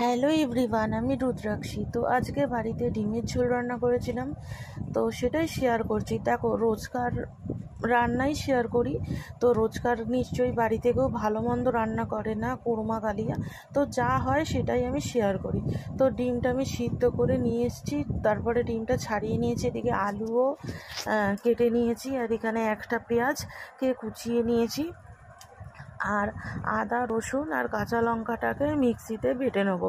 Hello everyone, আমি রুদ্রাক্ষী। তো আজকে বাড়িতে ডিমের ঝোল রান্না করেছিলাম, তো সেটাই শেয়ার করছি। দেখো, রোজকার রান্নাই শেয়ার করি। তো রোজকার নিশ্চয়ই বাড়ি থেকেও ভালো মন্দ রান্না করে না, কোরমা কালিয়া। তো যা হয় সেটাই আমি শেয়ার করি। তো ডিমটা আমি সিদ্ধ করে নিয়ে এসেছি, তারপরে ডিমটা ছাড়িয়ে নিয়েছি। এদিকে আলুও কেটে নিয়েছি, আর এখানে একটা পেঁয়াজকে কুচিয়ে নিয়েছি, আর আদা রসুন আর কাঁচা লঙ্কাটাকে মিক্সিতে বেটে নেব।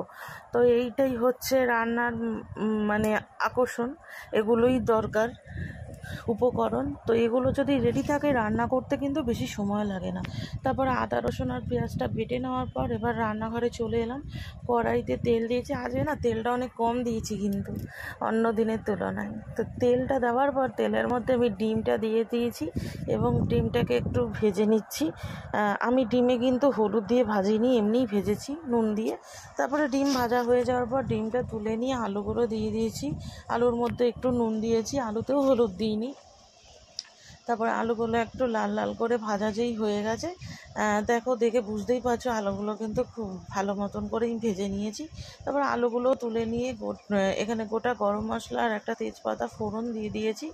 তো এইটাই হচ্ছে রান্নার মানে আকর্ষণ, এগুলোই দরকার উপকরণ। তো এগুলো যদি রেডি থাকে রান্না করতে কিন্তু বেশি সময় লাগে না। তারপর আদা রসুন আর পেঁয়াজটা বেটে নেওয়ার পর এবার রান্নাঘরে চলে এলাম। কড়াইতে তেল দিয়েছি। আজকে না তেলটা অনেক কম দিয়েছি কিন্তু অন্য দিনের তুলনায়। তো তেলটা দেওয়ার পর তেলের মধ্যে আমি ডিমটা দিয়ে দিয়েছি এবং ডিমটাকে একটু ভেজে নিচ্ছি। আমি ডিমে কিন্তু হলুদ দিয়ে ভাজিনি, এমনিই ভেজেছি নুন দিয়ে। তারপরে ডিম ভাজা হয়ে যাওয়ার পর ডিমটা তুলে নিয়ে আলুগুলো দিয়ে দিয়েছি। আলুর মধ্যে একটু নুন দিয়েছি, আলুতেও হলুদ দিইনি। তারপরে আলুগুলো একটু লাল লাল করে ভাজা যেই হয়ে গেছে, দেখো, দেখে বুঝতেই পারছো আলুগুলো কিন্তু খুব ভালো মতন করেই ভেজে নিয়েছি। তারপর আলুগুলো তুলে নিয়ে এখানে গোটা গরম মশলা আর একটা তেজপাতা ফোড়ন দিয়ে দিয়েছি।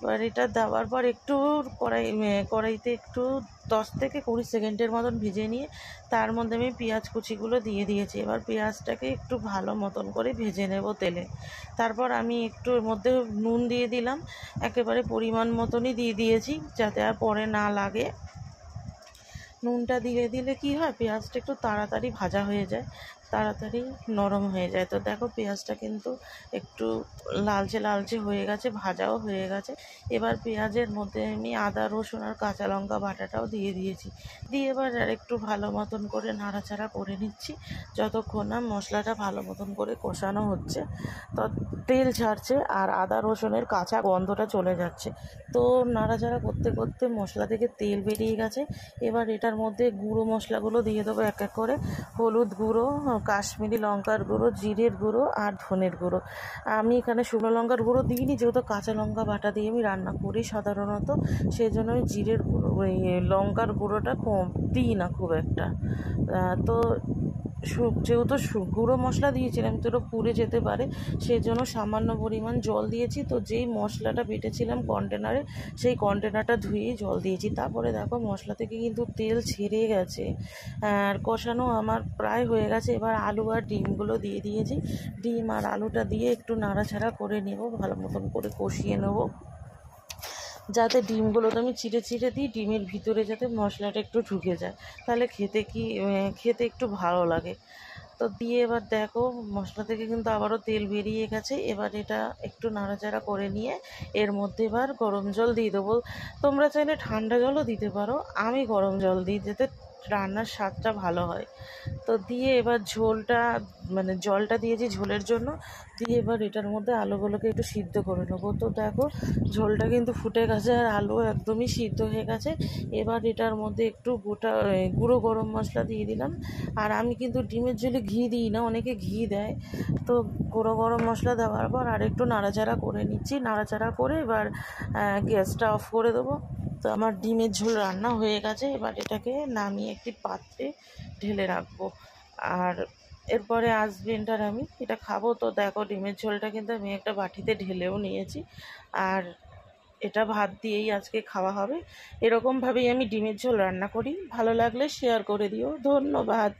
এবার এটা দেওয়ার পর একটু কড়াইতে একটু 10 থেকে 20 সেকেন্ডের মতন ভেজে নিয়ে তার মধ্যে আমি পেঁয়াজ কুচিগুলো দিয়ে দিয়েছি। এবার পেঁয়াজটাকে একটু ভালো মতন করে ভেজে নেব তেলে। তারপর আমি একটু এর মধ্যে নুন দিয়ে দিলাম, একেবারে পরিমাণ মতনই দিয়ে দিয়েছি যাতে আর পরে না লাগে। নুনটা দিলে দিলে কি হয়, পেঁয়াজটা একটু তাড়াতাড়ি ভাজা হয়ে যায়, তাড়াতাড়ি নরম হয়ে যায়। তো দেখো, পেঁয়াজটা কিন্তু একটু লালচে লালচে হয়ে গেছে, ভাজাও হয়ে গেছে। এবার পেঁয়াজের মধ্যে আমি আদা রসুন আর কাঁচা লঙ্কা বাটাটাও দিয়ে দিয়েছি। দিয়ে এবার আর একটু ভালো মতন করে নাড়াচাড়া করে নিচ্ছি যতক্ষণ না মশলাটা ভালো মতন করে কষানো হচ্ছে। তো তেল ছাড়ছে আর আদা রসুনের কাঁচা গন্ধটা চলে যাচ্ছে। তো নাড়াচাড়া করতে করতে মশলা থেকে তেল বেরিয়ে গেছে। এবার এটার মধ্যে গুঁড়ো মশলাগুলো দিয়ে দেবো এক এক করে। হলুদ গুঁড়ো, কাশ্মীরি লঙ্কার গুঁড়ো, জিরের গুঁড়ো আর ধনের গুঁড়ো। আমি এখানে শুকনো লঙ্কার গুঁড়ো দিইনি, যেহেতু কাঁচা লঙ্কা বাটা দিয়ে আমি রান্না করি সাধারণত, সেই জন্য আমি জিরের গুঁড়ো, ওই লঙ্কার গুঁড়োটা কম দিই না খুব একটা। তো যেহেতু গুঁড়ো মশলা দিয়েছিলাম তো ওটা পুড়ে যেতে পারে, সেই জন্য সামান্য পরিমাণ জল দিয়েছি। তো যেই মশলাটা বেটেছিলাম কন্টেনারে, সেই কন্টেনারটা ধুয়েই জল দিয়েছি। তারপরে দেখো, মশলা থেকে কিন্তু তেল ছেড়ে গেছে আর কষানো আমার প্রায় হয়ে গেছে। এবার আলু আর ডিমগুলো দিয়ে দিয়েছি। ডিম আর আলুটা দিয়ে একটু নাড়াচাড়া করে নেব, ভালো মতন করে কষিয়ে নেব, যাতে ডিমগুলোতে আমি চিড়ে চিড়ে দিই, ডিমের ভিতরে যাতে মশলাটা একটু ঢুকে যায়, তাহলে খেতে একটু ভালো লাগে। তো দিয়ে এবার দেখো, মশলা থেকে কিন্তু আবারও তেল বেরিয়ে গেছে। এবার এটা একটু নাড়াচাড়া করে নিয়ে এর মধ্যে এবার গরম জল দিয়ে দেবো। তোমরা চাইলে ঠান্ডা জলও দিতে পারো, আমি গরম জল দিই যাতে রান্নার স্বাদটা ভালো হয়। তো দিয়ে এবার জলটা দিয়েছি ঝোলের জন্য। দিয়ে এবার এটার মধ্যে আলুগুলোকে একটু সিদ্ধ করে নেবো। তো দেখো, ঝোলটা কিন্তু ফুটে গেছে আর আলু একদমই সিদ্ধ হয়ে গেছে। এবার এটার মধ্যে একটু গুঁড়ো গরম মশলা দিয়ে দিলাম। আর আমি কিন্তু ডিমের ঝোলে ঘি দিই না, অনেকে ঘি দেয়। তো গুঁড়ো গরম মশলা দেওয়ার পর আর একটু নাড়াচাড়া করে নিচ্ছি। নাড়াচাড়া করে এবার গ্যাসটা অফ করে দেবো। তো আমার ডিমের ঝোল রান্না হয়ে গেছে। এবার এটাকে নামিয়ে একটি পাত্রে ঢেলে রাখবো, আর এরপরে হাজবেন্ড আর আমি এটা খাবো। তো দেখো, ডিমের ঝোলটা কিন্তু আমি একটা বাটিতে ঢেলেও নিয়েছি, আর এটা ভাত দিয়েই আজকে খাওয়া হবে। এরকমভাবেই আমি ডিমের ঝোল রান্না করি। ভালো লাগলে শেয়ার করে দিও। ধন্যবাদ।